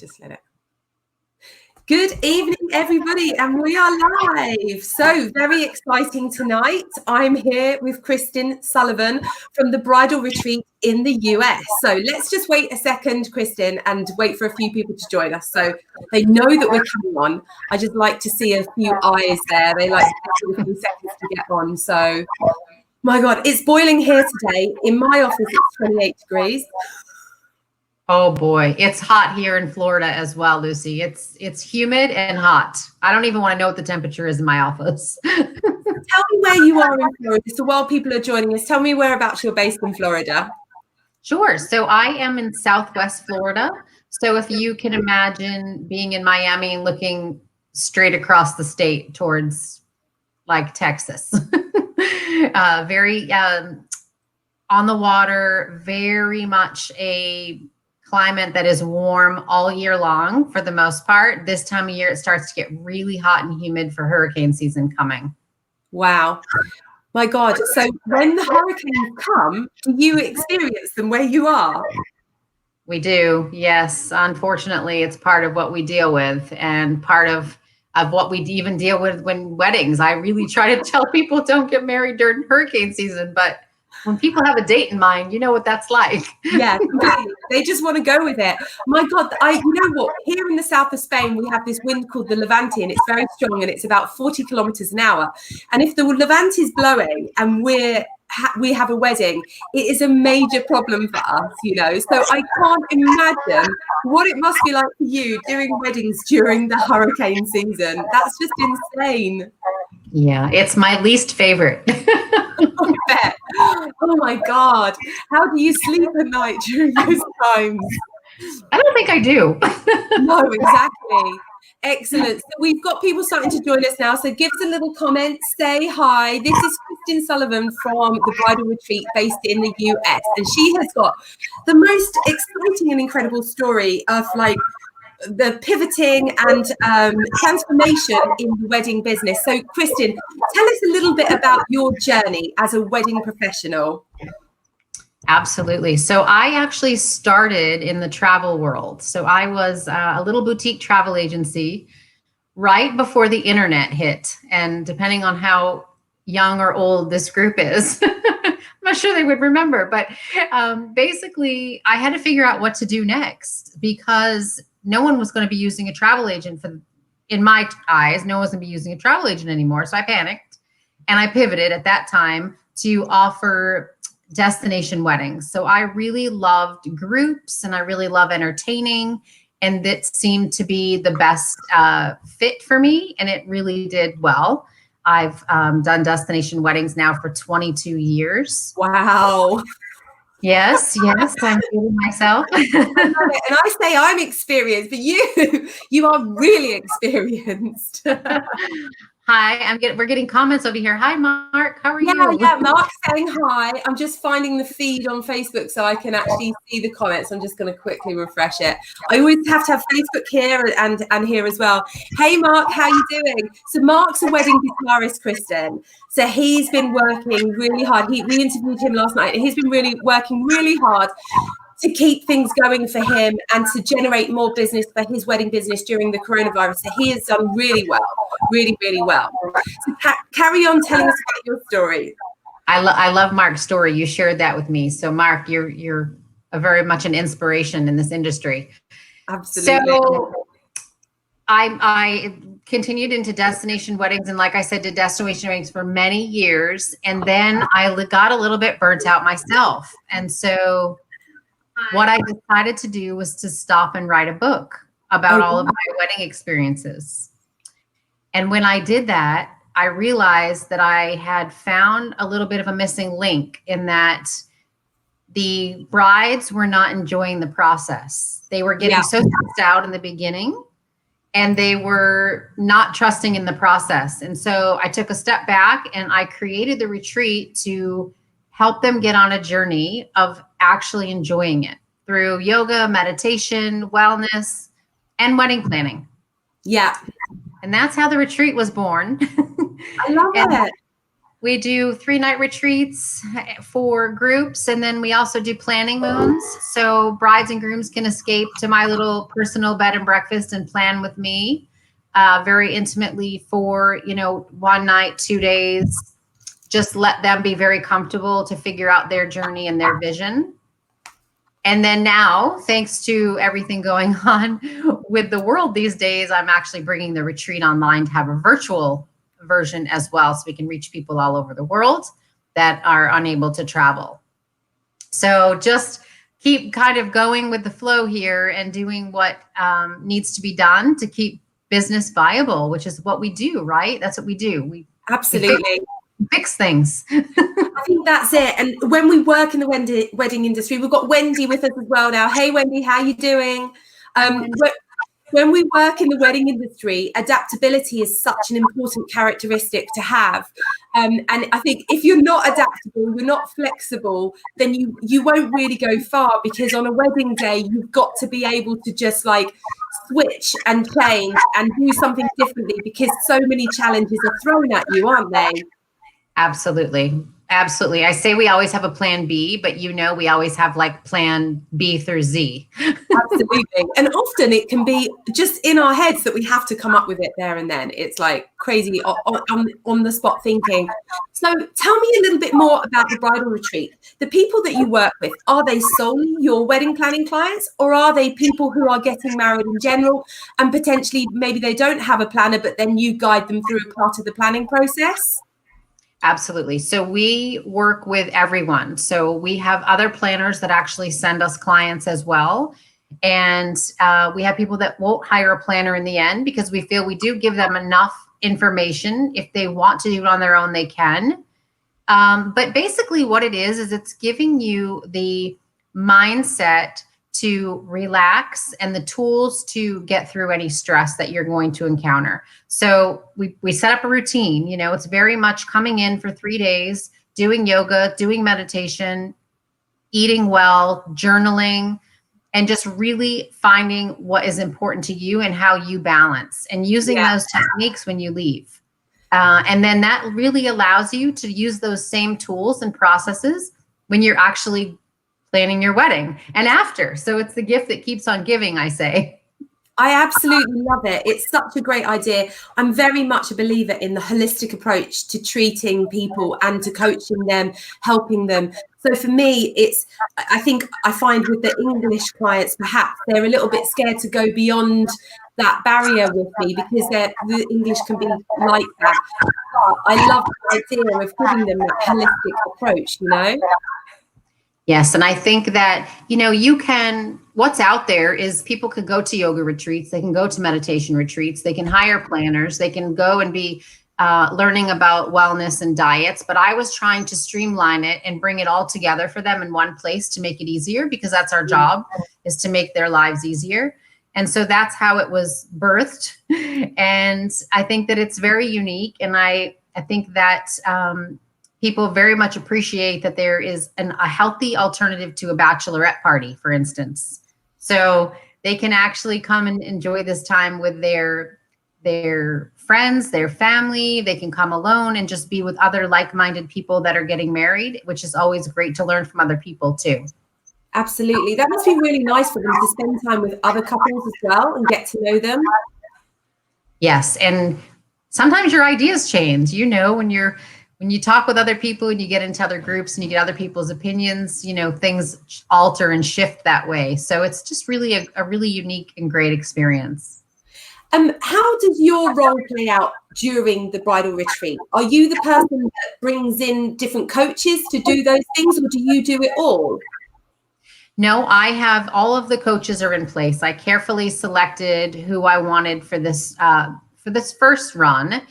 just let it. Good evening, everybody, and we are live. So very exciting tonight. I'm here with Kristin Sullivan from the Bridal Retreat in the US. So let's just wait a second, Kristin, and wait for a few people to join us so they know that we're coming on. I just like to see a few eyes there. They like a few seconds to get on. So, my God, it's boiling here today. In my office, it's 28 degrees. Oh boy, it's hot here in Florida as well, Lucy. It's humid and hot. I don't even want to know what the temperature is in my office. Tell me where you are in Florida. So while people are joining us, tell me whereabouts you're based in Florida. Sure. So I am in Southwest Florida. So if you can imagine being in Miami and looking straight across the state towards like Texas. Very on the water, very much a climate that is warm all year long for the most part. This time of year, it starts to get really hot and humid for hurricane season coming. Wow. My God. So when the hurricanes come, do you experience them where you are? We do. Yes. Unfortunately, it's part of what we deal with and part of what we even deal with when weddings. I really try to tell people don't get married during hurricane season, but when people have a date in mind, you know what that's like. Yeah, completely. They just want to go with it. My God, you know what? Here in the south of Spain, we have this wind called the Levante, and it's very strong, and it's about 40 kilometers an hour. And if the Levante is blowing and we have a wedding, it is a major problem for us, you know. So I can't imagine what it must be like for you doing weddings during the hurricane season. That's just insane. Yeah, it's my least favorite. I bet. Oh my God. How do you sleep at night during those times? I don't think I do. No, exactly. Excellent. So we've got people starting to join us now. So give us a little comment, say hi. This is Kristin Sullivan from the Bridal Retreat based in the US. And she has got the most exciting and incredible story of like the pivoting and transformation in the wedding business. So Kristin, tell us a little bit about your journey as a wedding professional. Absolutely. So I actually started in the travel world. So I was a little boutique travel agency right before the internet hit. And depending on how young or old this group is, I'm not sure they would remember, but basically I had to figure out what to do next because no one was going to be using a travel agent in my eyes, no one was going to be using a travel agent anymore. So I panicked and I pivoted at that time to offer destination weddings. So I really loved groups and I really love entertaining. And that seemed to be the best fit for me. And it really did well. I've done destination weddings now for 22 years. Wow. Yes, I'm feeling myself. I love it. And I say I'm experienced, but you are really experienced. Hi, we're getting comments over here. Hi, Mark. How are you? Yeah, Mark's saying hi. I'm just finding the feed on Facebook so I can actually see the comments. I'm just going to quickly refresh it. I always have to have Facebook here and here as well. Hey, Mark, how you doing? So Mark's a wedding guitarist, Kristin. So he's been working really hard. We interviewed him last night, and he's been working really hard to keep things going for him and to generate more business for his wedding business during the coronavirus. So he has done really well, really, really well. So carry on telling us about your story. I love Mark's story. You shared that with me. So Mark, you're very much an inspiration in this industry. Absolutely. So I continued into destination weddings. And like I said, did destination weddings for many years. And then I got a little bit burnt out myself. And so what I decided to do was to stop and write a book about all of my wedding experiences. And when I did that, I realized that I had found a little bit of a missing link in that the brides were not enjoying the process. They were getting so stressed out in the beginning and they were not trusting in the process. And so I took a step back and I created the retreat to help them get on a journey of actually enjoying it through yoga, meditation, wellness, and wedding planning. Yeah. And that's how the retreat was born. I love it. We do 3-night retreats for groups, and then we also do planning moons. So brides and grooms can escape to my little personal bed and breakfast and plan with me very intimately for, 1 night, 2 days. Just let them be very comfortable to figure out their journey and their vision. And then now, thanks to everything going on with the world these days, I'm actually bringing the retreat online to have a virtual version as well, so we can reach people all over the world that are unable to travel. So just keep kind of going with the flow here and doing what needs to be done to keep business viable, which is what we do, right? That's what we do. We Absolutely fix things. I think that's it. And when we work in the wedding industry, we've got Wendy with us as well now. Hey, Wendy, how you doing? When we work in the wedding industry, adaptability is such an important characteristic to have. And I think if you're not adaptable, you're not flexible, then you won't really go far, because on a wedding day, you've got to be able to just like switch and change and do something differently, because so many challenges are thrown at you, aren't they? Absolutely. Absolutely. I say we always have a plan B, but we always have like plan B through Z. Absolutely. And often it can be just in our heads that we have to come up with it there and then. It's like crazy on the spot thinking. So tell me a little bit more about the bridal retreat. The people that you work with, are they solely your wedding planning clients, or are they people who are getting married in general and potentially maybe they don't have a planner, but then you guide them through a part of the planning process? Absolutely. So we work with everyone. So we have other planners that actually send us clients as well. And we have people that won't hire a planner in the end, because we feel we do give them enough information. If they want to do it on their own, they can. But basically what it is it's giving you the mindset to relax and the tools to get through any stress that you're going to encounter. So we set up a routine. It's very much coming in for 3 days, doing yoga, doing meditation, eating well, journaling, and just really finding what is important to you and how you balance, and using those techniques when you leave. And then that really allows you to use those same tools and processes when you're actually planning your wedding and after. So it's the gift that keeps on giving, I say. I absolutely love it. It's such a great idea. I'm very much a believer in the holistic approach to treating people and to coaching them, helping them. So for me, I find with the English clients, perhaps they're a little bit scared to go beyond that barrier with me, because the English can be like that. But I love the idea of giving them that holistic approach, Yes. And I think that, what's out there is people could go to yoga retreats. They can go to meditation retreats. They can hire planners. They can go and be learning about wellness and diets. But I was trying to streamline it and bring it all together for them in one place to make it easier, because that's our job, is to make their lives easier. And so that's how it was birthed. And I think that it's very unique. And I think that people very much appreciate that there is a healthy alternative to a bachelorette party, for instance. So they can actually come and enjoy this time with their friends, their family. They can come alone and just be with other like-minded people that are getting married, which is always great to learn from other people too. Absolutely. That must be really nice for them to spend time with other couples as well and get to know them. Yes. And sometimes your ideas change, when you talk with other people and you get into other groups and you get other people's opinions, things alter and shift that way. So it's just really a really unique and great experience. How does your role play out during the bridal retreat? Are you the person that brings in different coaches to do those things, or do you do it all? No, I have all of the coaches are in place. I carefully selected who I wanted for this first run.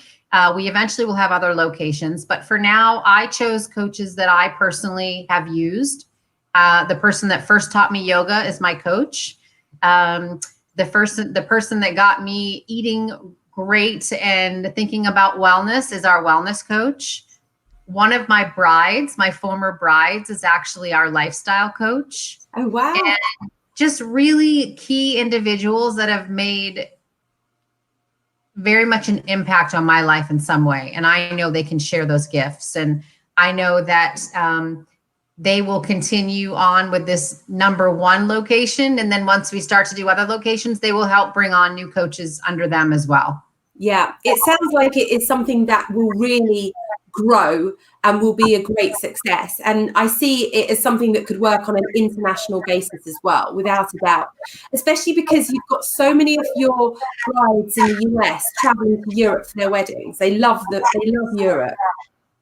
We eventually will have other locations, but for now, I chose coaches that I personally have used. The person that first taught me yoga is my coach. The person that got me eating great and thinking about wellness is our wellness coach. One of my former brides, is actually our lifestyle coach. Oh, wow. And just really key individuals that have made very much an impact on my life in some way. And I know they can share those gifts. And I know that they will continue on with this number one location. And then once we start to do other locations, they will help bring on new coaches under them as well. Yeah, it sounds like it is something that will really grow and will be a great success. And I see it as something that could work on an international basis as well, without a doubt, especially because you've got so many of your brides in the US traveling to Europe for their weddings. They love Europe.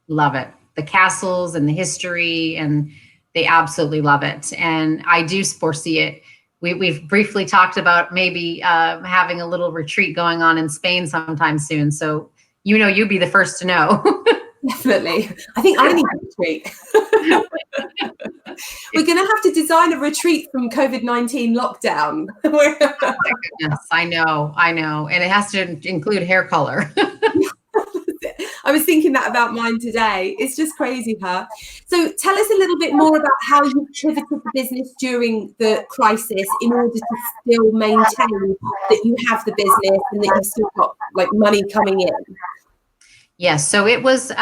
Love it. The castles and the history, and they absolutely love it. And I do foresee it. We've briefly talked about maybe having a little retreat going on in Spain sometime soon. So, you'd be the first to know. Definitely. I think I need a retreat. We're going to have to design a retreat from COVID-19 lockdown. Yes, I know. And it has to include hair color. I was thinking that about mine today. It's just crazy, huh? So tell us a little bit more about how you pivoted the business during the crisis in order to still maintain that you have the business and that you've still got like money coming in. Yes. So it was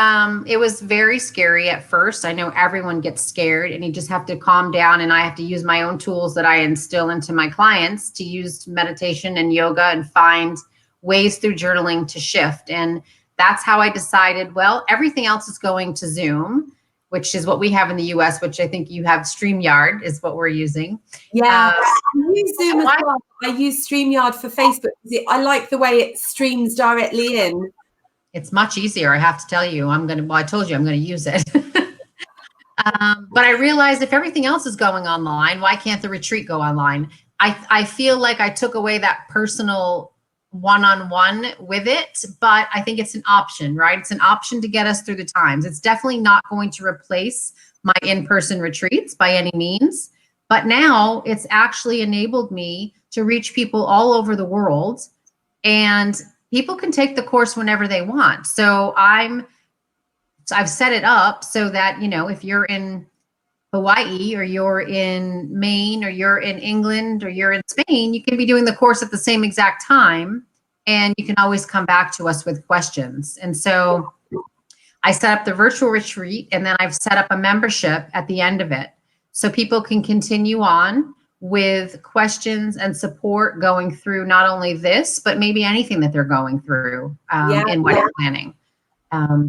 very scary at first. I know everyone gets scared and you just have to calm down. And I have to use my own tools that I instill into my clients to use meditation and yoga and find ways through journaling to shift. And that's how I decided, well, everything else is going to Zoom, which is what we have in the US, which I think you have. StreamYard is what we're using. Yeah, I use Zoom as well. I use StreamYard for Facebook. I like the way it streams directly in. It's much easier, I have to tell you. I told you I'm going to use it. But I realized if everything else is going online, why can't the retreat go online? I feel like I took away that personal one-on-one with it, but I think it's an option, right? It's an option to get us through the times. It's definitely not going to replace my in-person retreats by any means, but now it's actually enabled me to reach people all over the world, and people can take the course whenever they want. So I've set it up so that, if you're in Hawaii or you're in Maine or you're in England or you're in Spain, you can be doing the course at the same exact time, and you can always come back to us with questions. And so I set up the virtual retreat, and then I've set up a membership at the end of it so people can continue on with questions and support going through not only this, but maybe anything that they're going through in wedding planning.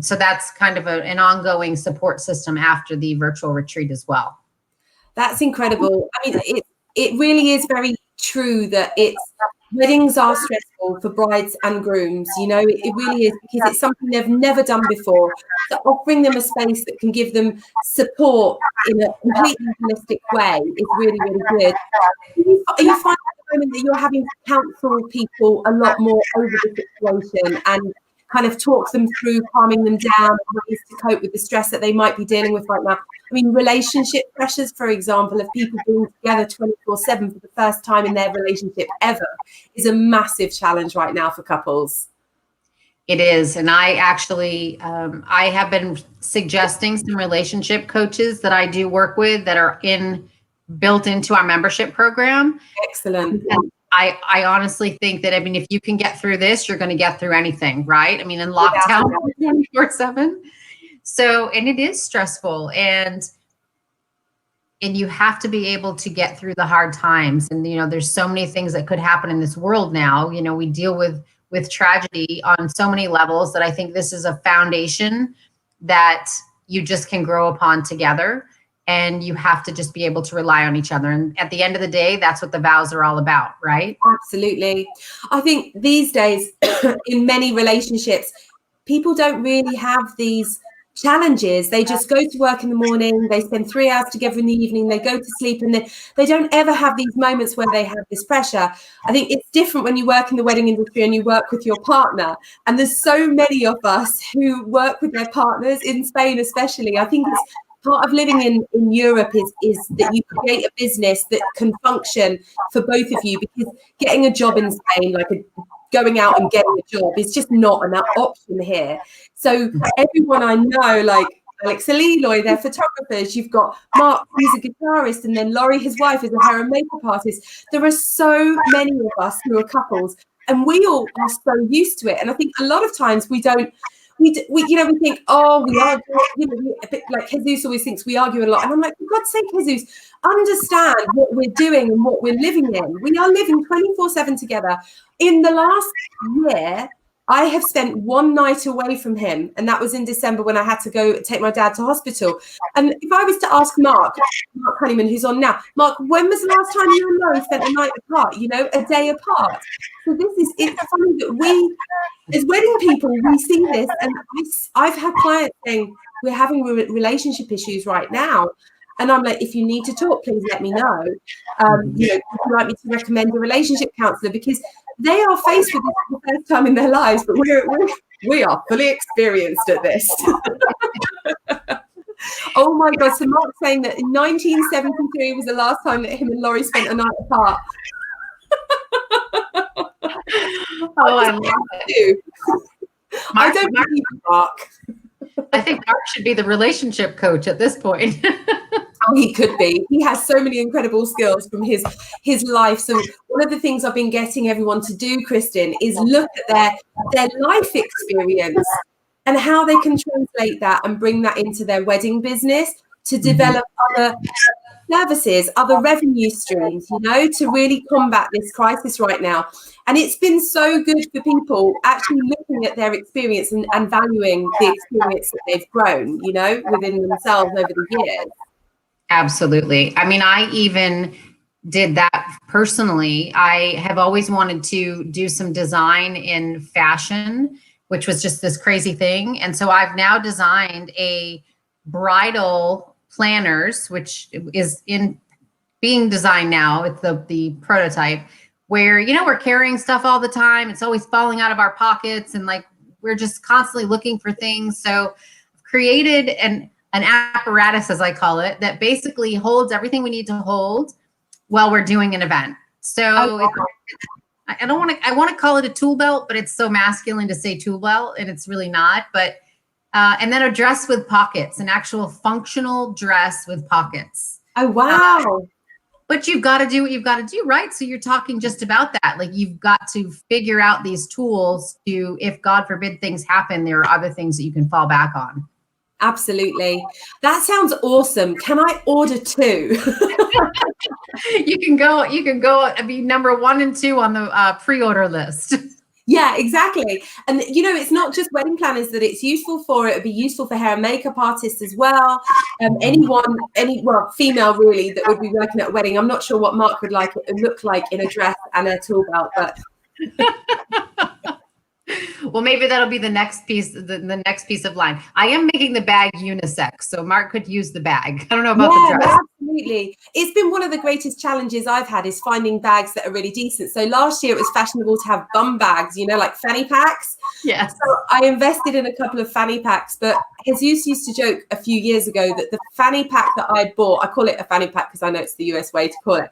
So that's kind of an ongoing support system after the virtual retreat as well. That's incredible. I mean, it really is very true that weddings are stressful for brides and grooms. It really is, because it's something they've never done before. So offering them a space that can give them support in a completely holistic way is really, really good. Are you finding at the moment that you're having to counsel people a lot more over the situation and kind of talk them through calming them down, ways to cope with the stress that they might be dealing with right now? I mean, relationship pressures, for example, of people being together 24/7 for the first time in their relationship ever is a massive challenge right now for couples. It is. And I actually, I have been suggesting some relationship coaches that I do work with that are built into our membership program. Excellent. And I honestly think that, if you can get through this, you're going to get through anything, right? In lockdown 24/7. So, and it is stressful, and you have to be able to get through the hard times. And, there's so many things that could happen in this world now. We deal with tragedy on so many levels that I think this is a foundation that you just can grow upon together. And you have to just be able to rely on each other. And at the end of the day, that's what the vows are all about, right? Absolutely. I think these days in many relationships, people don't really have these challenges. They just go to work in the morning, they spend 3 hours together in the evening, they go to sleep, and they don't ever have these moments where they have this pressure. I think it's different when you work in the wedding industry and you work with your partner. And there's so many of us who work with their partners, in Spain especially. I think it's part of living in Europe is that you create a business that can function for both of you, because getting a job in Spain, going out and getting a job, is just not an option here. So everyone I know, Alex and Leroy, they're photographers. You've got Mark, who's a guitarist, and then Laurie, his wife, is a hair and makeup artist. There are so many of us who are couples, and we all are so used to it. And I think a lot of times we think, oh, we argue, a bit like Jesus always thinks we argue a lot. And I'm like, for God's sake, Jesus, understand what we're doing and what we're living in. We are living 24/7 together. In the last year, I have spent one night away from him, and that was in December when I had to go take my dad to hospital. And if I was to ask Mark Honeyman, who's on now, Mark, when was the last time you and Laurie spent a night apart, a day apart? So it's funny that we, as wedding people, we see this, and I've had clients saying, we're having relationship issues right now. And I'm like, if you need to talk, please let me know. Would you like me to recommend a relationship counselor? Because they are faced with this for the first time in their lives, but we are fully experienced at this. Oh my God. So Mark's saying that in 1973 was the last time that him and Laurie spent a night apart. I love it. I don't believe Mark. I think Mark should be the relationship coach at this point. Oh, he could be. He has so many incredible skills from his life. So one of the things I've been getting everyone to do, Kristin, is look at their life experience and how they can translate that and bring that into their wedding business to develop other services, other revenue streams, to really combat this crisis right now. And it's been so good for people actually looking at their experience and valuing the experience that they've grown, within themselves over the years. Absolutely. I mean, I even did that personally. I have always wanted to do some design in fashion, which was just this crazy thing. And so I've now designed a bridal planners, which is in being designed now. It's the prototype where, we're carrying stuff all the time. It's always falling out of our pockets. And like, we're just constantly looking for things. So I've created an apparatus, as I call it, that basically holds everything we need to hold while we're doing an event. So I want to call it a tool belt, but it's so masculine to say tool belt, and it's really not. But and then a dress with pockets, an actual functional dress with pockets. Oh, wow. But you've got to do what you've got to do, right? So you're talking just about that. Like, you've got to figure out these tools to, if God forbid things happen, there are other things that you can fall back on. Absolutely. That sounds awesome. Can I order 2? You can go be number 1 and 2 on the pre-order list. Yeah, exactly. And, it's not just wedding planners that it's useful for. It would be useful for hair and makeup artists as well. Female really, that would be working at a wedding. I'm not sure what Mark would look like in a dress and a tool belt, but... Well, maybe that'll be the next piece, the next piece of line. I am making the bag unisex, so Mark could use the bag. I don't know about the dress. Absolutely. It's been one of the greatest challenges I've had is finding bags that are really decent. So last year it was fashionable to have bum bags, like fanny packs. Yes. So I invested in a couple of fanny packs, but Jesus used to joke a few years ago that the fanny pack that I bought, I call it a fanny pack because I know it's the US way to call it.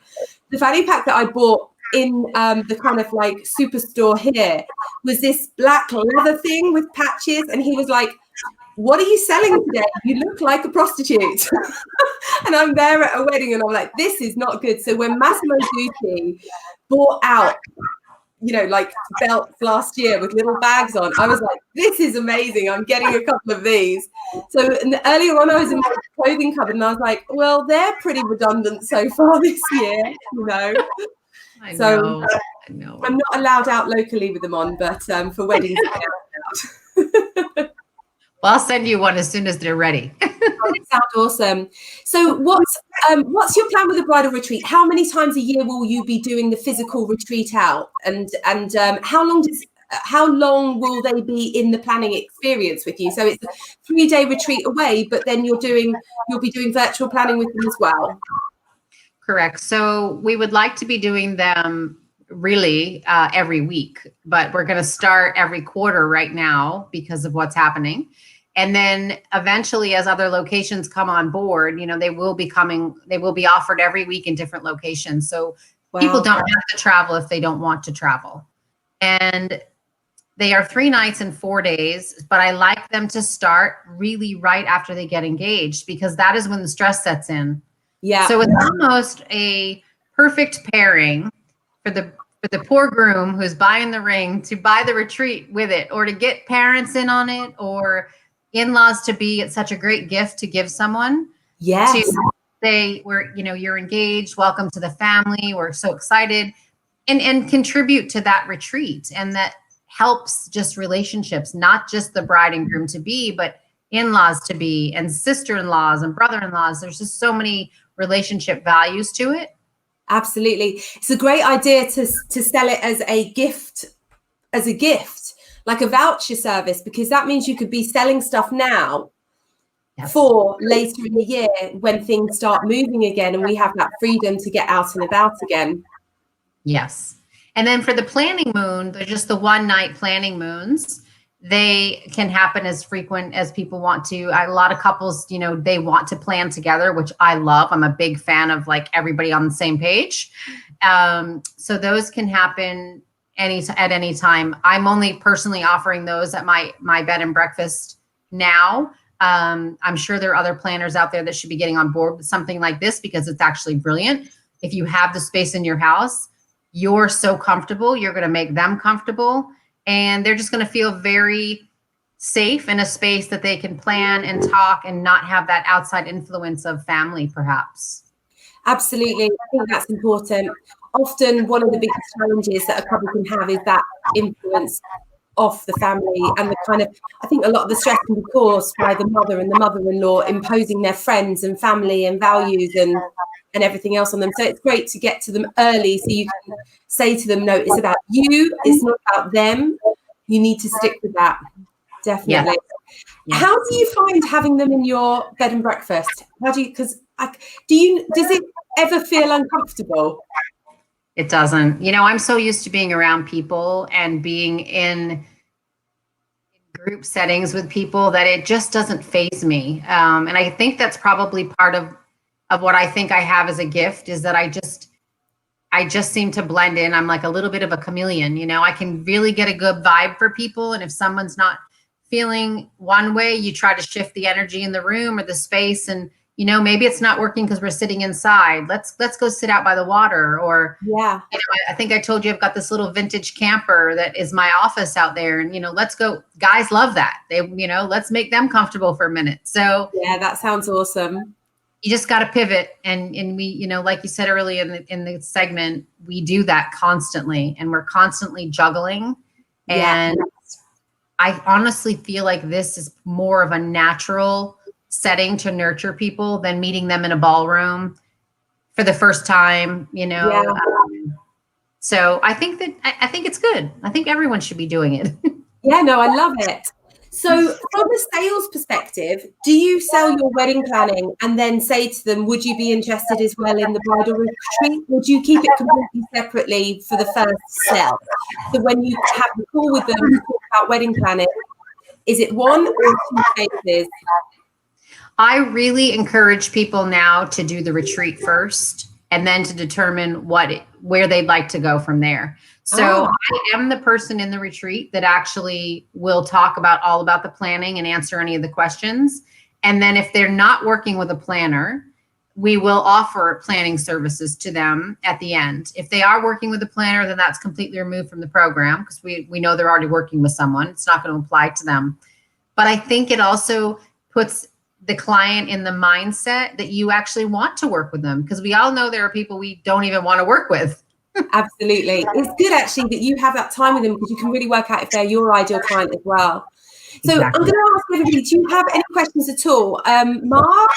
The fanny pack that I bought in the kind of like superstore here was this black leather thing with patches, and he was like, what are you selling today? You look like a prostitute. And I'm there at a wedding and I'm like, this is not good. So when Massimo Dutti bought out like belts last year with little bags on, I was like, this is amazing. I'm getting a couple of these. So earlier on I was in my clothing cupboard and I was like, well, they're pretty redundant so far this year, I know. I'm not allowed out locally with them on, but for weddings. Well, I'll send you one as soon as they're ready. It sounds awesome. So what's your plan with the bridal retreat? How many times a year will you be doing the physical retreat out? And how long will they be in the planning experience with you? So it's a 3-day retreat away, but then you'll be doing virtual planning with them as well. Correct. So we would like to be doing them really every week, but we're going to start every quarter right now because of what's happening. And then eventually, as other locations come on board, they will be offered every week in different locations. So people don't have to travel if they don't want to travel. And They are 3 nights and 4 days, but I like them to start really right after they get engaged, because that is when the stress sets in. Yeah. So it's almost a perfect pairing for the poor groom who's buying the ring to buy the retreat with it, or to get parents in on it, or in-laws to be. It's such a great gift to give someone. Yes. To say, you're engaged, welcome to the family, we're so excited, and contribute to that retreat. And that helps just relationships, not just the bride and groom to be, but in-laws to be, and sister-in-laws and brother-in-laws. There's just so many relationship values to it. Absolutely. It's a great idea to sell it as a gift, like a voucher service, because that means you could be selling stuff now. Yes. For later in the year when things start moving again and we have that freedom to get out and about again. Yes. And then for the planning moon, they're just the 1 night planning moons. They can happen as frequent as people want to. A lot of couples, they want to plan together, which I love. I'm a big fan of like everybody on the same page. So those can happen at any time. I'm only personally offering those at my bed and breakfast now. I'm sure there are other planners out there that should be getting on board with something like this, because it's actually brilliant. If you have the space in your house, you're so comfortable, you're going to make them comfortable, and they're just going to feel very safe in a space that they can plan and talk and not have that outside influence of family, perhaps. Absolutely. I think that's important. Often one of the biggest challenges that a couple can have is that influence of the family, and the kind of, I think a lot of the stress can be caused by the mother and the mother-in-law imposing their friends and family and values and everything else on them. So it's great to get to them early, so you can say to them, no, it's about you, it's not about them. You need to stick with that. Definitely. Yeah. How do you find having them in your bed and breakfast? Does it ever feel uncomfortable? It doesn't. I'm so used to being around people and being in group settings with people that it just doesn't faze me. And I think that's probably part of what I think I have as a gift, is that I just seem to blend in. I'm like a little bit of a chameleon. I can really get a good vibe for people. And if someone's not feeling one way, you try to shift the energy in the room or the space, and maybe it's not working because we're sitting inside. Let's go sit out by the water. Or I think I told you I've got this little vintage camper that is my office out there, and let's go. Guys love that. They let's make them comfortable for a minute. So yeah, that sounds awesome. You just got to pivot, and we like you said earlier in the segment, we do that constantly, and we're constantly juggling. And I honestly feel like this is more of a natural setting to nurture people than meeting them in a ballroom for the first time, so I think it's good. I think everyone should be doing it. Yeah, no, I love it. So from a sales perspective, do you sell your wedding planning and then say to them, would you be interested as well in the bridal retreat? Would you keep it completely separately for the first sell? So when you have the call with them to talk about wedding planning, is it 1 or 2 phases? I really encourage people now to do the retreat first, and then to determine where they'd like to go from there. So I am the person in the retreat that actually will talk about all about the planning and answer any of the questions. And then if they're not working with a planner, we will offer planning services to them at the end. If they are working with a planner, then that's completely removed from the program, because we know they're already working with someone. It's not going to apply to them. But I think it also puts the client in the mindset that you actually want to work with them, because we all know there are people we don't even want to work with. Absolutely. It's good actually that you have that time with them, because you can really work out if they're your ideal client as well. So exactly. I'm going to ask everybody, do you have any questions at all? Mark,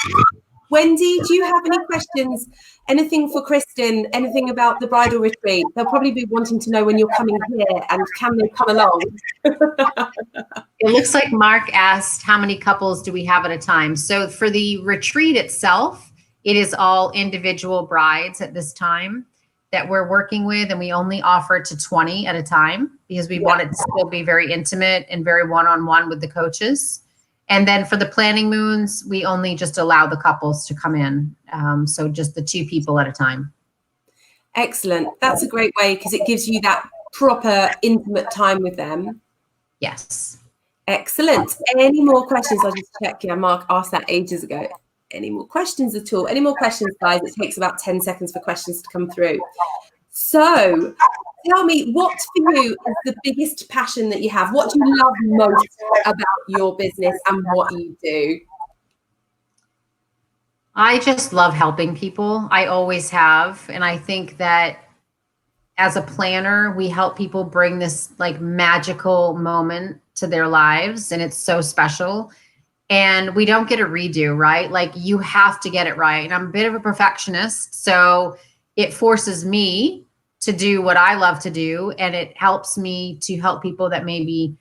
Wendy, do you have any questions? Anything for Kristin? Anything about the bridal retreat? They'll probably be wanting to know when you're coming here, and can they come along? It looks like Mark asked, how many couples do we have at a time? So for the retreat itself, it is all individual brides at this time that we're working with, and we only offer to 20 at a time, because we want it to still be very intimate and very one-on-one with the coaches. And then for the planning moons, we only just allow the couples to come in. So just the 2 people at a time. Excellent. That's a great way, because it gives you that proper intimate time with them. Yes. Excellent. Any more questions? I'll just check. Yeah, Mark asked that ages ago. Any more questions at all? Any more questions, guys? It takes about 10 seconds for questions to come through. So tell me, what for you is the biggest passion that you have? What do you love most about your business and what you do? I just love helping people. I always have. And I think that as a planner, we help people bring this like magical moment to their lives. And it's so special. And we don't get a redo, right? Like you have to get it right. And I'm a bit of a perfectionist. So it forces me to do what I love to do. And it helps me to help people that maybe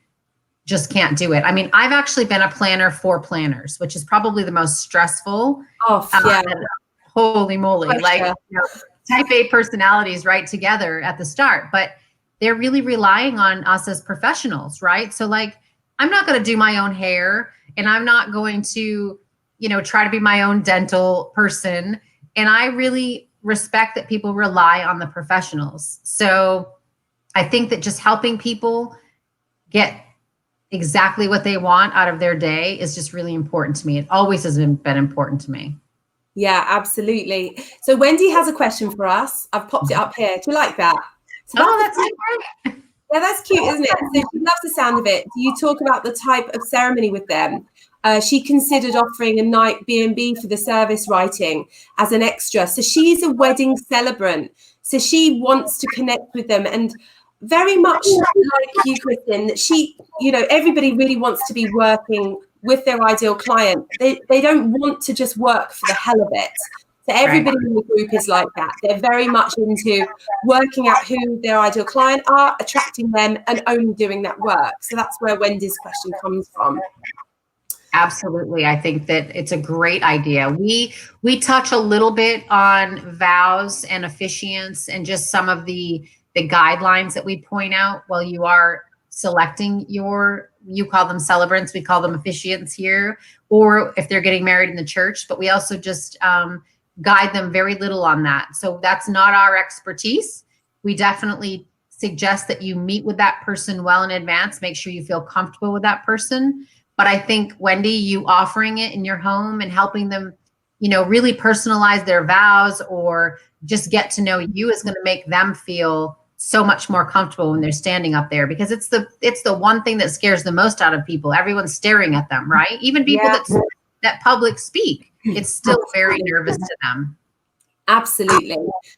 just can't do it. I mean, I've actually been a planner for planners, which is probably the most stressful. Oh, yeah. Holy moly. Like, type A personalities right together at the start, but they're really relying on us as professionals, right? So like, I'm not going to do my own hair and I'm not going to, try to be my own dental person. And I really respect that people rely on the professionals. So I think that just helping people get exactly what they want out of their day is just really important to me. It always has been important to me. Yeah, absolutely. So Wendy has a question for us. I've popped it up here. Do you like that? So that's great. Yeah, that's cute, isn't it? So she loves the sound of it. Do you talk about the type of ceremony with them? She considered offering a night B&B for the service writing as an extra. So she's a wedding celebrant. So she wants to connect with them, and very much like you, Kristin, that she, everybody really wants to be working with their ideal client. They don't want to just work for the hell of it. So everybody in the group is like that. They're very much into working out who their ideal client are, attracting them, and only doing that work. So that's where Wendy's question comes from. Absolutely. I think that it's a great idea. We touch a little bit on vows and officiants and just some of the guidelines that we point out while you are selecting you call them celebrants, we call them officiants here, or if they're getting married in the church, but we also just guide them very little on that. So that's not our expertise. We definitely suggest that you meet with that person well in advance, make sure you feel comfortable with that person. But I think, Wendy, you offering it in your home and helping them, really personalize their vows or just get to know you is going to make them feel so much more comfortable when they're standing up there, because it's the one thing that scares the most out of people. Everyone's staring at them, right? Even people that public speak, it's still very nervous to them. Absolutely.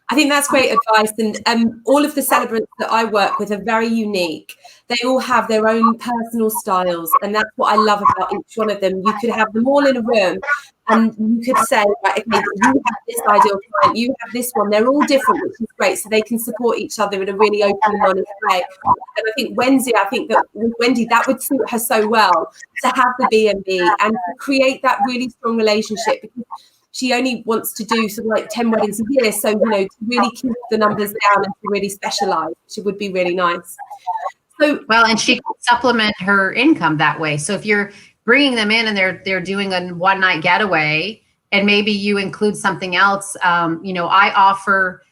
I think that's great advice. And all of the celebrants that I work with are very unique. They all have their own personal styles. And that's what I love about each one of them. You could have them all in a room and you could say, right, okay, you have this ideal client, you have this one. They're all different, which is great. So they can support each other in a really open and honest way. And I think that with Wendy, that would suit her so well to have the B&B and to create that really strong relationship, because she only wants to do sort of like 10 weddings a year. So, to really keep the numbers down and to really specialize, which would be really nice. So, well, and she can supplement her income that way. So if you're bringing them in and they're doing a one night getaway, and maybe you include something else, I offer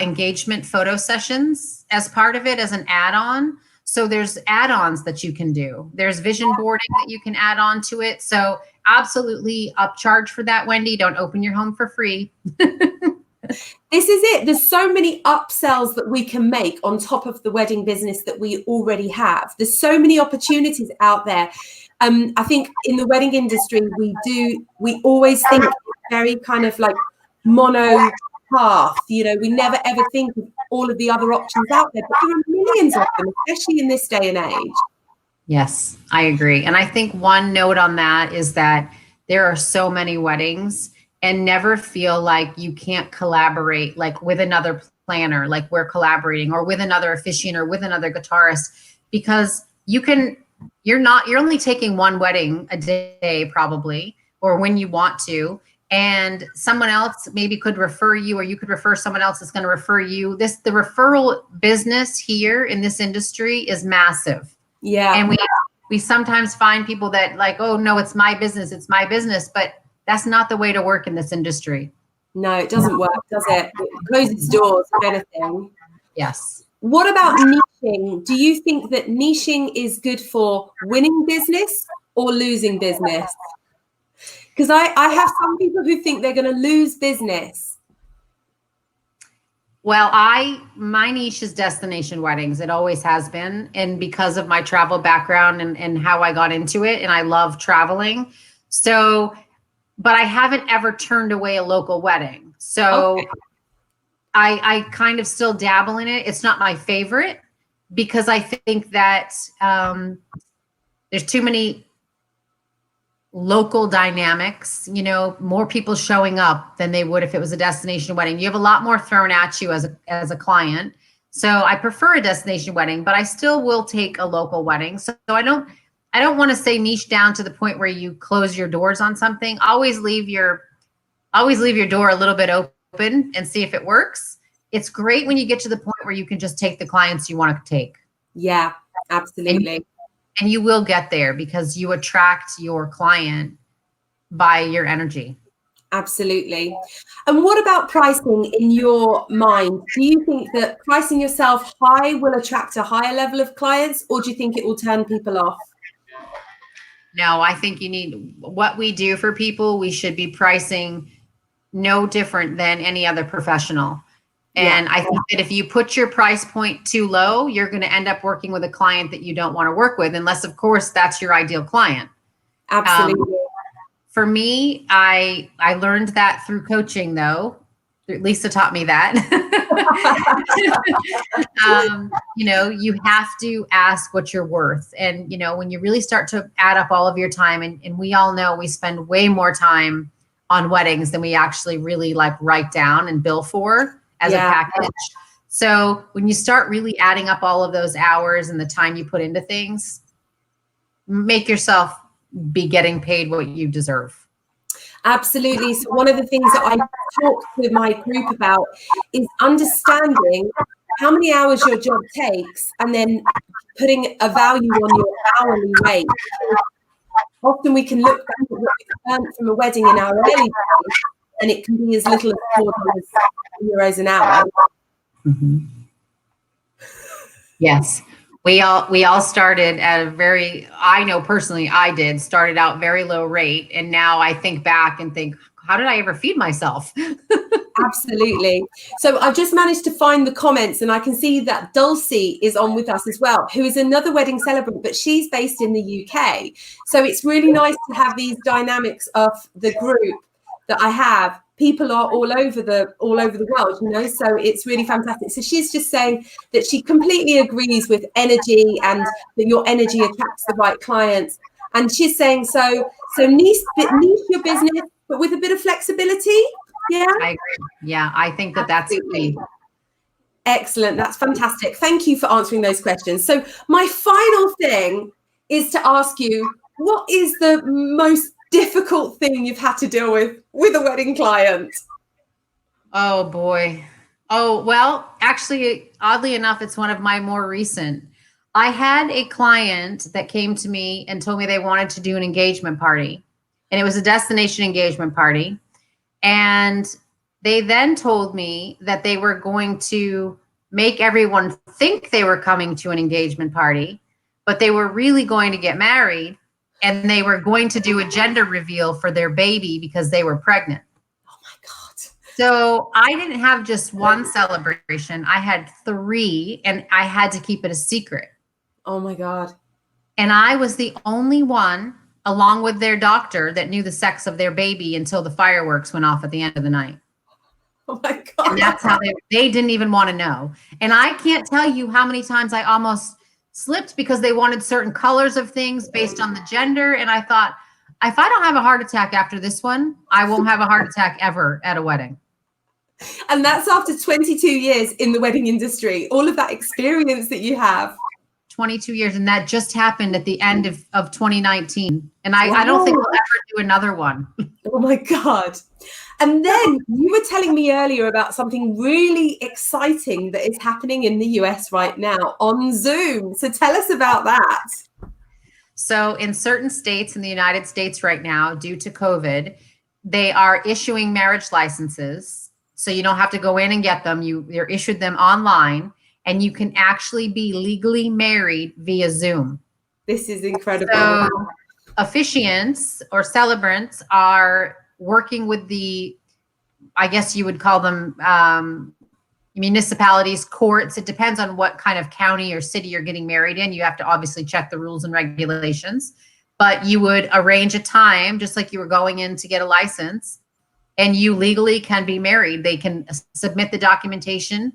engagement photo sessions as part of it as an add-on. So there's add-ons that you can do. There's vision boarding that you can add on to it. So absolutely upcharge for that, Wendy. Don't open your home for free. This is it. There's so many upsells that we can make on top of the wedding business that we already have. There's so many opportunities out there. I think in the wedding industry, we always think very kind of like mono path. We never ever think of all of the other options out there, but there are millions of them, especially in this day and age. Yes, I agree. And I think one note on that is that there are so many weddings, and never feel like you can't collaborate like with another planner, like we're collaborating, or with another officiant or with another guitarist, because you're only taking one wedding a day probably, or when you want to, and someone else maybe could refer you, or you could refer someone else that's going to refer you. The referral business here in this industry is massive. Yeah. And we sometimes find people that like, oh no, it's my business, but that's not the way to work in this industry. No, it doesn't work, does it? It closes doors, if anything. Yes. What about niching? Do you think that niching is good for winning business or losing business? Because I have some people who think they're going to lose business. Well, my niche is destination weddings. It always has been. And because of my travel background and how I got into it, and I love traveling. So, but I haven't ever turned away a local wedding. So okay. I kind of still dabble in it. It's not my favorite because I think that there's too many local dynamics, you know, more people showing up than they would if it was a destination wedding. You have a lot more thrown at you as a client. So I prefer a destination wedding, but I still will take a local wedding. So I don't want to say niche down to the point where you close your doors on something. Always leave your door a little bit open and see if it works. It's great when you get to the point where you can just take the clients you want to take. Yeah, absolutely. And you will get there because you attract your client by your energy. Absolutely. And what about pricing in your mind? Do you think that pricing yourself high will attract a higher level of clients, or do you think it will turn people off? No, I think you need what we do for people. We should be pricing no different than any other professional. And I think that if you put your price point too low, you're going to end up working with a client that you don't want to work with, unless, of course, that's your ideal client. Absolutely. For me, I learned that through coaching, though. Lisa taught me that. You know, you have to ask what you're worth. And, you know, when you really start to add up all of your time, and we all know we spend way more time on weddings than we actually really like write down and bill for as a package. So when you start really adding up all of those hours and the time you put into things, make yourself be getting paid what you deserve. Absolutely. So one of the things that I talk with my group about is understanding how many hours your job takes and then putting a value on your hourly rate. Often we can look back at what we earned from a wedding in our early days, and it can be as little as €4 an hour. Mm-hmm. Yes. We all started at I know personally I started out very low rate. And now I think back and think, how did I ever feed myself? Absolutely. So I've just managed to find the comments, and I can see that Dulcie is on with us as well, who is another wedding celebrant, but she's based in the UK. So it's really nice to have these dynamics of the group that I have. People are all over the world, you know, so it's really fantastic. So she's just saying that she completely agrees with energy and that your energy attracts the right clients. And she's saying, so niche your business, but with a bit of flexibility. Yeah, I agree. Yeah, I think that's key. Excellent. That's fantastic. Thank you for answering those questions. So my final thing is to ask you, what is the most difficult thing you've had to deal with a wedding client? Oh boy. Oh, well, actually, oddly enough, it's one of my more recent. I had a client that came to me and told me they wanted to do an engagement party, and it was a destination engagement party. And they then told me that they were going to make everyone think they were coming to an engagement party, but they were really going to get married, and they were going to do a gender reveal for their baby because they were pregnant. Oh my God. So I didn't have just one celebration. I had 3, and I had to keep it a secret. Oh my God. And I was the only one, along with their doctor, that knew the sex of their baby until the fireworks went off at the end of the night. Oh my God. And that's how they didn't even want to know. And I can't tell you how many times I almost slipped because they wanted certain colors of things based on the gender. And I thought, if I don't have a heart attack after this one, I won't have a heart attack ever at a wedding. And that's after 22 years in the wedding industry, all of that experience that you have. 22 years. And that just happened at the end of 2019. And I don't think we'll ever do another one. Oh my God. And then you were telling me earlier about something really exciting that is happening in the US right now on Zoom. So tell us about that. So in certain states in the United States right now, due to COVID, they are issuing marriage licenses. So you don't have to go in and get them. You're issued them online. and you can actually be legally married via Zoom. This is incredible. So officiants or celebrants are working with the, I guess you would call them municipalities, courts. It depends on what kind of county or city you're getting married in. You have to obviously check the rules and regulations, but you would arrange a time just like you were going in to get a license, and you legally can be married. They can submit the documentation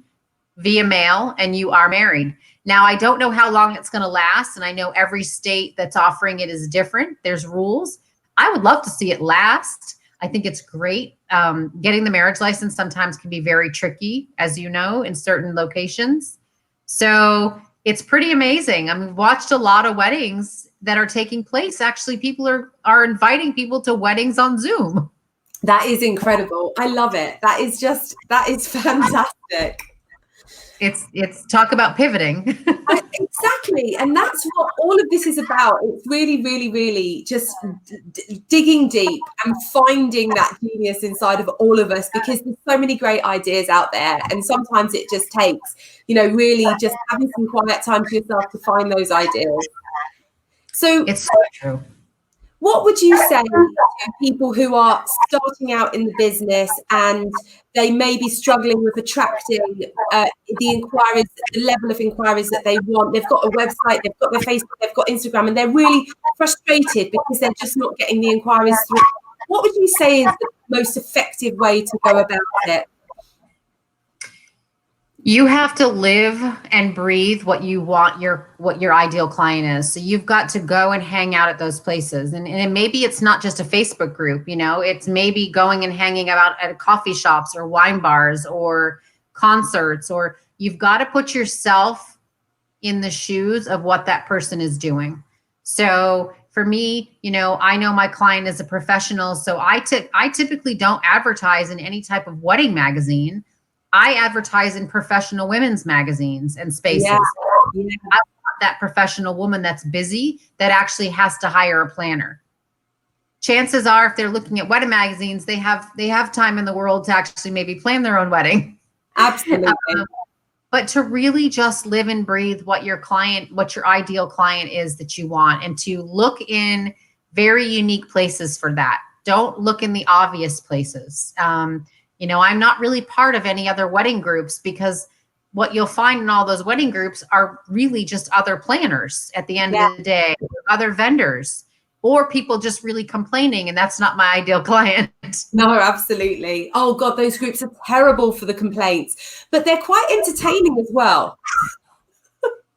via mail and you are married. Now, I don't know how long it's going to last, and I know every state that's offering it is different. There's rules. I would love to see it last. I think it's great. Getting the marriage license sometimes can be very tricky, as you know, in certain locations. So it's pretty amazing. I mean, we've watched a lot of weddings that are taking place. Actually, people are inviting people to weddings on Zoom. That is incredible. I love it. That is fantastic. It's talk about pivoting. Exactly. And that's what all of this is about. It's really, really, really just digging deep and finding that genius inside of all of us, because there's so many great ideas out there. And sometimes it just takes, really just having some quiet time to yourself to find those ideas. So it's so true. What would you say to people who are starting out in the business and they may be struggling with attracting the inquiries, the level of inquiries that they want? They've got a website, they've got their Facebook, they've got Instagram, and they're really frustrated because they're just not getting the inquiries through. What would you say is the most effective way to go about it? You have to live and breathe what you want what your ideal client is. So you've got to go and hang out at those places. And maybe it's not just a Facebook group, it's maybe going and hanging out at coffee shops or wine bars or concerts, or you've got to put yourself in the shoes of what that person is doing. So for me, I know my client is a professional, so I typically don't advertise in any type of wedding magazine. I advertise in professional women's magazines and spaces. Yeah. I want that professional woman that's busy that actually has to hire a planner. Chances are, if they're looking at wedding magazines, they have time in the world to actually maybe plan their own wedding. Absolutely. But to really just live and breathe what your ideal client is that you want, and to look in very unique places for that. Don't look in the obvious places. I'm not really part of any other wedding groups, because what you'll find in all those wedding groups are really just other planners at the end of the day, other vendors, or people just really complaining, and that's not my ideal client. No, absolutely. Oh God, those groups are terrible for the complaints, but they're quite entertaining as well.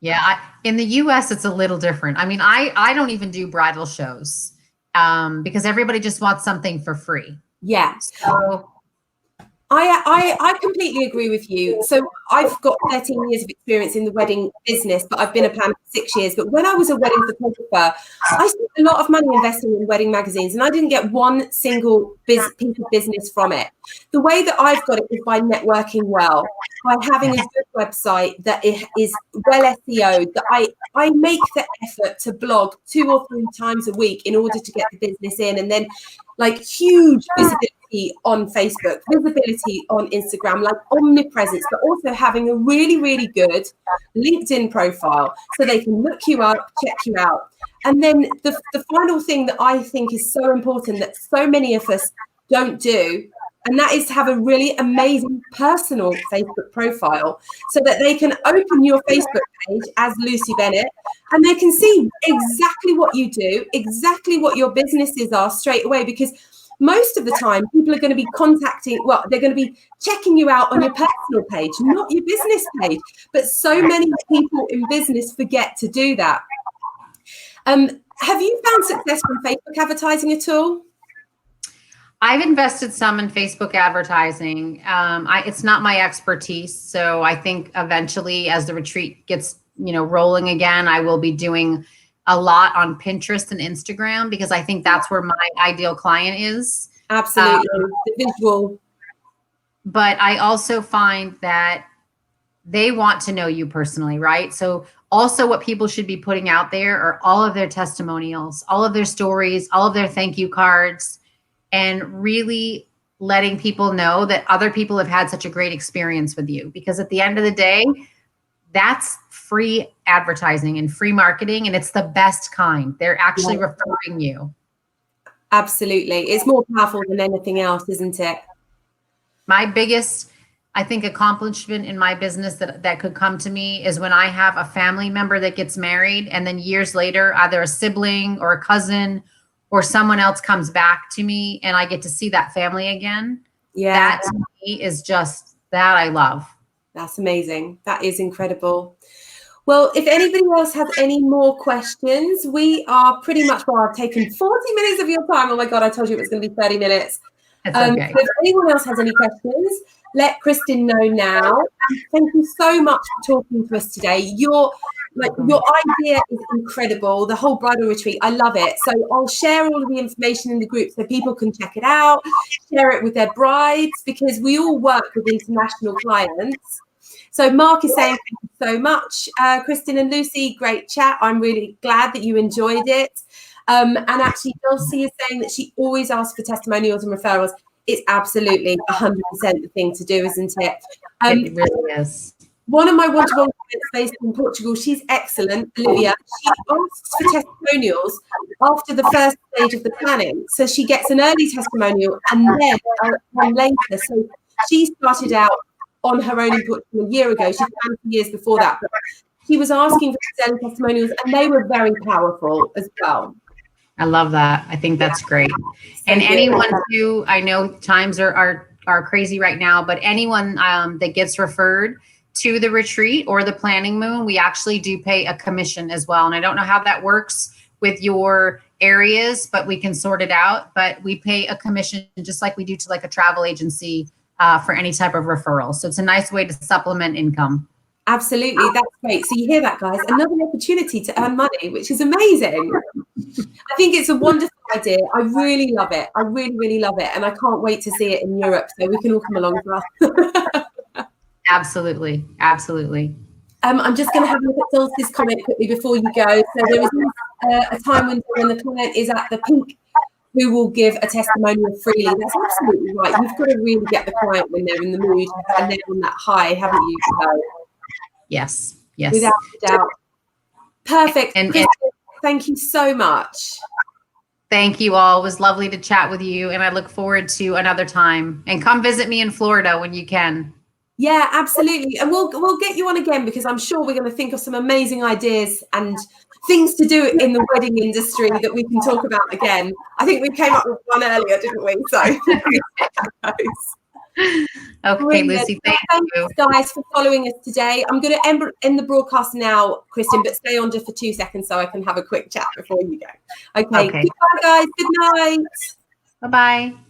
Yeah, in the US, it's a little different. I mean, I don't even do bridal shows because everybody just wants something for free. Yeah. So I completely agree with you. So I've got 13 years of experience in the wedding business, but I've been a planner for 6 years. But when I was a wedding photographer, I spent a lot of money investing in wedding magazines, and I didn't get one single piece of business from it. The way that I've got it is by networking well, by having a good website that is well SEO'd, that I make the effort to blog 2 or 3 times a week in order to get the business in, and then like huge visibility on Facebook, visibility on Instagram, like omnipresence, but also having a really, really good LinkedIn profile so they can look you up, check you out. And then the final thing that I think is so important that so many of us don't do, and that is to have a really amazing personal Facebook profile so that they can open your Facebook page as Lucy Bennett and they can see exactly what you do, exactly what your businesses are straight away, because most of the time people are going to be they're going to be checking you out on your personal page, not your business page. But so many people in business forget to do that. Have you found success from Facebook advertising at all? I've invested some in Facebook advertising. It's not my expertise. So I think eventually, as the retreat gets, rolling again, I will be doing a lot on Pinterest and Instagram, because I think that's where my ideal client is. Absolutely. The visual. But I also find that they want to know you personally, right? So also what people should be putting out there are all of their testimonials, all of their stories, all of their thank you cards, and really letting people know that other people have had such a great experience with you. Because at the end of the day, that's free advertising and free marketing, and it's the best kind. They're actually referring you. Absolutely. It's more powerful than anything else, isn't it? My biggest, I think, accomplishment in my business that could come to me is when I have a family member that gets married, and then years later, either a sibling or a cousin or someone else comes back to me and I get to see that family again. Yeah. That to me is just, that I love. That's amazing. That is incredible. Well, if anybody else has any more questions, we are pretty much, well, I've taken 40 minutes of your time. Oh my God, I told you it was going to be 30 minutes. That's okay. So if anyone else has any questions, let Kristin know now. And thank you so much for talking to us today. Your idea is incredible. The whole bridal retreat, I love it. So I'll share all of the information in the group so people can check it out, share it with their brides, because we all work with international clients. So Mark is saying thank you so much, Kristin and Lucy. Great chat. I'm really glad that you enjoyed it. And actually, Dulcie is saying that she always asks for testimonials and referrals. It's absolutely 100% the thing to do, isn't it? It really is. One of my one-to-one clients based in Portugal, she's excellent, Olivia. She asks for testimonials after the first stage of the planning. So she gets an early testimonial and then one later. So she started out on her own in Portugal a year ago. She's planned for years before that. But she was asking for early testimonials and they were very powerful as well. I love that. I think that's great. And anyone who, I know times are crazy right now, but anyone that gets referred to the retreat or the planning moon, we actually do pay a commission as well. And I don't know how that works with your areas, but we can sort it out. But we pay a commission just like we do to like a travel agency for any type of referral. So it's a nice way to supplement income. Absolutely. That's great. So you hear that, guys, another opportunity to earn money, which is amazing. I think it's a wonderful idea. I really love it. I really, really love it. And I can't wait to see it in Europe so we can all come along as well. Absolutely. Absolutely. I'm just going to have a look at Dulce's comment quickly before you go. So there is a time when the client is at the peak who will give a testimonial freely. That's absolutely right. You've got to really get the client when they're in the mood and they're on that high, haven't you? So, yes. Yes. Without a doubt. Perfect. And thank you so much. Thank you all. It was lovely to chat with you. And I look forward to another time. And come visit me in Florida when you can. Yeah, absolutely. And we'll get you on again because I'm sure we're going to think of some amazing ideas and things to do in the wedding industry that we can talk about again. I think we came up with one earlier, didn't we? So okay, brilliant. Lucy, thank you guys for following us today. I'm going to end the broadcast now, Kristin, but stay on just for 2 seconds so I can have a quick chat before you go. Okay. Goodbye, guys. Good night. Bye-bye.